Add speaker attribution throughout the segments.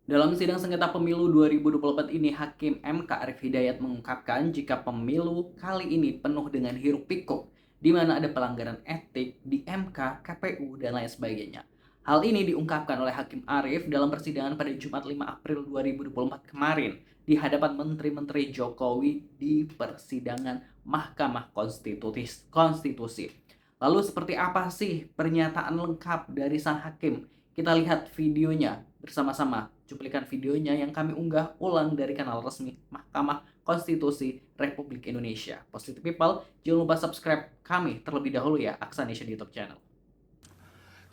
Speaker 1: Dalam sidang sengketa pemilu 2024 ini, Hakim MK Arief Hidayat mengungkapkan jika pemilu kali ini penuh dengan hiruk-pikuk, di mana ada pelanggaran etik di MK, KPU, dan lain sebagainya. Hal ini diungkapkan oleh Hakim Arief dalam persidangan pada Jumat 5 April 2024 kemarin di hadapan Menteri-Menteri Jokowi di persidangan Mahkamah Konstitusi. Lalu seperti apa sih pernyataan lengkap dari sang hakim? Kita lihat videonya bersama-sama, cuplikan videonya yang kami unggah ulang dari kanal resmi Mahkamah Konstitusi Republik Indonesia. Positive People, jangan lupa subscribe kami terlebih dahulu ya, Aksa Nation YouTube channel.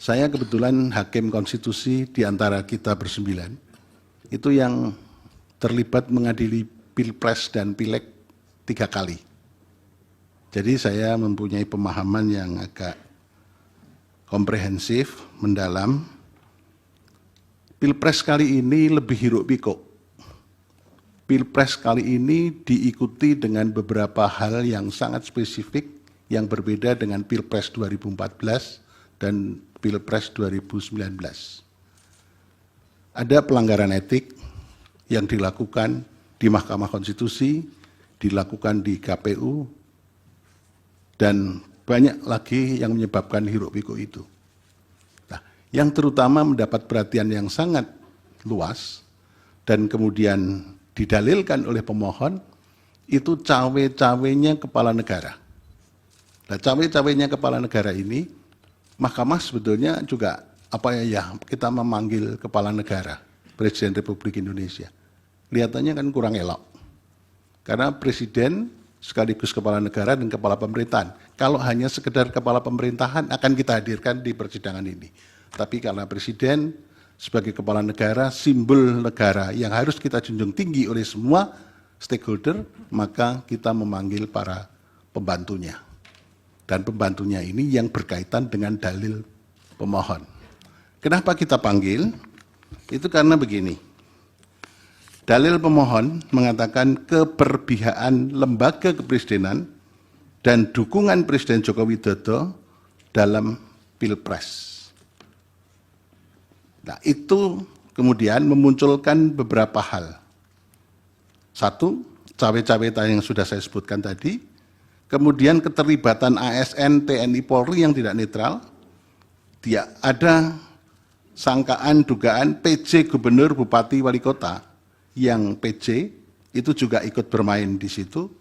Speaker 2: Saya kebetulan hakim konstitusi di antara kita bersembilan, itu yang terlibat mengadili Pilpres dan Pileg 3 kali. Jadi saya mempunyai pemahaman yang agak komprehensif, mendalam. Pilpres kali ini lebih hiruk-pikuk. Pilpres kali ini diikuti dengan beberapa hal yang sangat spesifik yang berbeda dengan Pilpres 2014 dan Pilpres 2019. Ada pelanggaran etik yang dilakukan di Mahkamah Konstitusi, dilakukan di KPU, dan banyak lagi yang menyebabkan hiruk-pikuk itu. Nah, yang terutama mendapat perhatian yang sangat luas dan kemudian didalilkan oleh pemohon itu cawe-cawenya kepala negara. Nah, cawe-cawenya kepala negara ini, Mahkamah sebetulnya juga kita memanggil kepala negara, Presiden Republik Indonesia. Kelihatannya kan kurang elok. Karena presiden sekaligus kepala negara dan kepala pemerintahan. Kalau hanya sekedar kepala pemerintahan akan kita hadirkan di persidangan ini. Tapi karena presiden sebagai kepala negara, simbol negara yang harus kita junjung tinggi oleh semua stakeholder, maka kita memanggil para pembantunya. Dan pembantunya ini yang berkaitan dengan dalil pemohon. Kenapa kita panggil? Itu karena begini. Dalil pemohon mengatakan keberpihakan lembaga kepresidenan dan dukungan Presiden Joko Widodo dalam Pilpres. Nah, itu kemudian memunculkan beberapa hal. Satu, cawe-cawe yang sudah saya sebutkan tadi. Kemudian keterlibatan ASN, TNI, Polri yang tidak netral. Ada sangkaan, dugaan PJ Gubernur, Bupati, Wali Kota yang PJ itu juga ikut bermain di situ.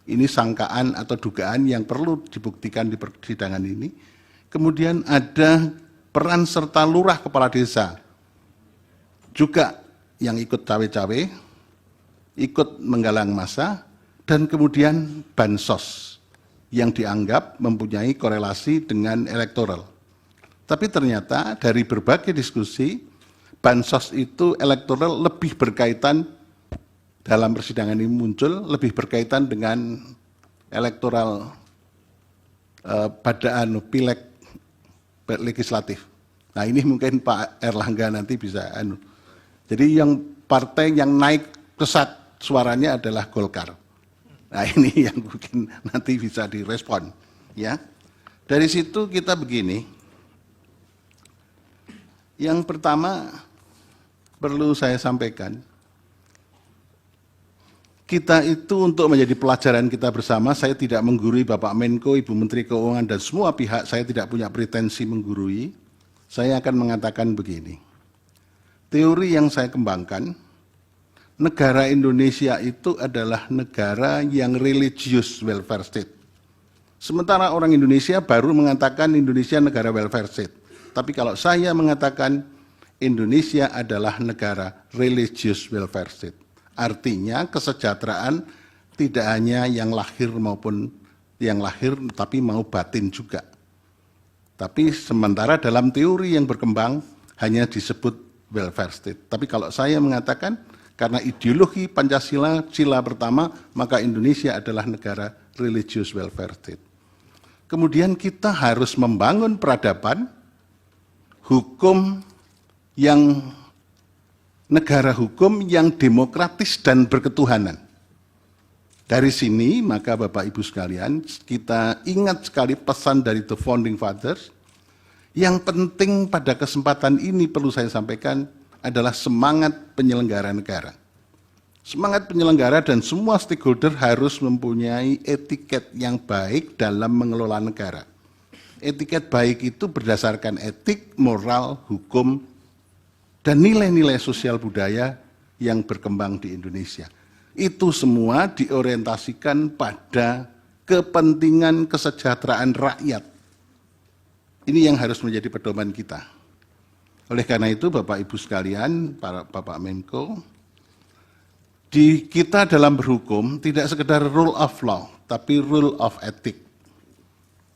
Speaker 2: Ini sangkaan atau dugaan yang perlu dibuktikan di persidangan ini. Kemudian ada peran serta lurah kepala desa juga yang ikut cawe-cawe, ikut menggalang massa, dan kemudian bansos yang dianggap mempunyai korelasi dengan elektoral. Tapi ternyata dari berbagai diskusi, bansos itu elektoral lebih berkaitan, dalam persidangan ini muncul, lebih berkaitan dengan elektoral pada pileg legislatif. Nah, ini mungkin Pak Erlangga nanti bisa. Jadi yang partai yang naik pesat suaranya adalah Golkar. Nah, ini yang mungkin nanti bisa direspon, ya. Dari situ kita begini. Yang pertama perlu saya sampaikan, kita itu untuk menjadi pelajaran kita bersama, saya tidak menggurui Bapak Menko, Ibu Menteri Keuangan, dan semua pihak, saya tidak punya pretensi menggurui. Saya akan mengatakan begini, teori yang saya kembangkan, negara Indonesia itu adalah negara yang religious welfare state. Sementara orang Indonesia baru mengatakan Indonesia negara welfare state. Tapi kalau saya mengatakan Indonesia adalah negara religious welfare state. Artinya kesejahteraan tidak hanya yang lahir maupun yang lahir, tapi mau batin juga. Tapi sementara dalam teori yang berkembang hanya disebut welfare state. Tapi kalau saya mengatakan karena ideologi Pancasila, sila pertama, maka Indonesia adalah negara religious welfare state. Kemudian kita harus membangun peradaban, hukum yang negara hukum yang demokratis dan berketuhanan. Dari sini, maka Bapak Ibu sekalian, kita ingat sekali pesan dari The Founding Fathers. Yang penting pada kesempatan ini perlu saya sampaikan adalah semangat penyelenggara negara. Semangat penyelenggara dan semua stakeholder harus mempunyai etiket yang baik dalam mengelola negara. Etiket baik itu berdasarkan etik, moral, hukum, dan nilai-nilai sosial budaya yang berkembang di Indonesia. Itu semua diorientasikan pada kepentingan kesejahteraan rakyat. Ini yang harus menjadi pedoman kita. Oleh karena itu, Bapak Ibu sekalian, para Bapak Menko, di kita dalam berhukum tidak sekedar rule of law, tapi rule of ethic.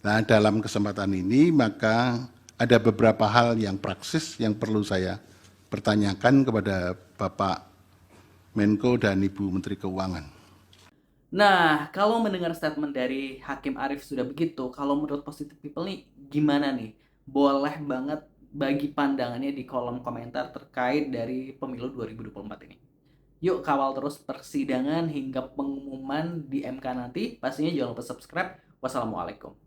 Speaker 2: Nah, dalam kesempatan ini maka ada beberapa hal yang praksis yang perlu saya pertanyakan kepada Bapak Menko dan Ibu Menteri Keuangan.
Speaker 1: Nah, kalau mendengar statement dari Hakim Arief sudah begitu, kalau menurut Positive People nih gimana nih? Boleh banget bagi pandangannya di kolom komentar terkait dari pemilu 2024 ini. Yuk kawal terus persidangan hingga pengumuman di MK nanti. Pastinya jangan lupa subscribe. Wassalamualaikum.